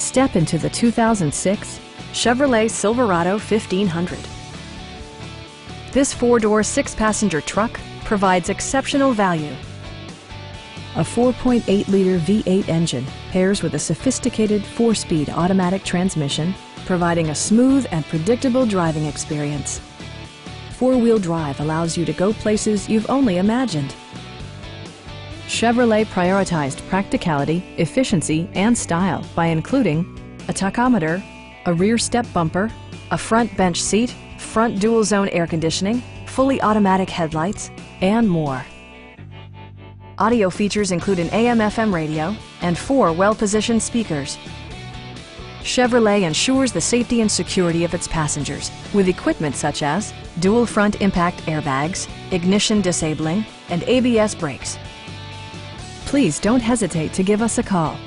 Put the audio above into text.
Step into the 2006 Chevrolet Silverado 1500. This four-door, six-passenger truck provides exceptional value. A 4.8-liter V8 engine pairs with a sophisticated four-speed automatic transmission, providing a smooth and predictable driving experience. Four-wheel drive allows you to go places you've only imagined. Chevrolet prioritized practicality, efficiency, and style by including a tachometer, a rear step bumper, a front bench seat, front dual-zone air conditioning, fully automatic headlights, and more. Audio features include an AM/FM radio and 4 well-positioned speakers. Chevrolet ensures the safety and security of its passengers with equipment such as dual front impact airbags, ignition disabling, and ABS brakes. Please don't hesitate to give us a call.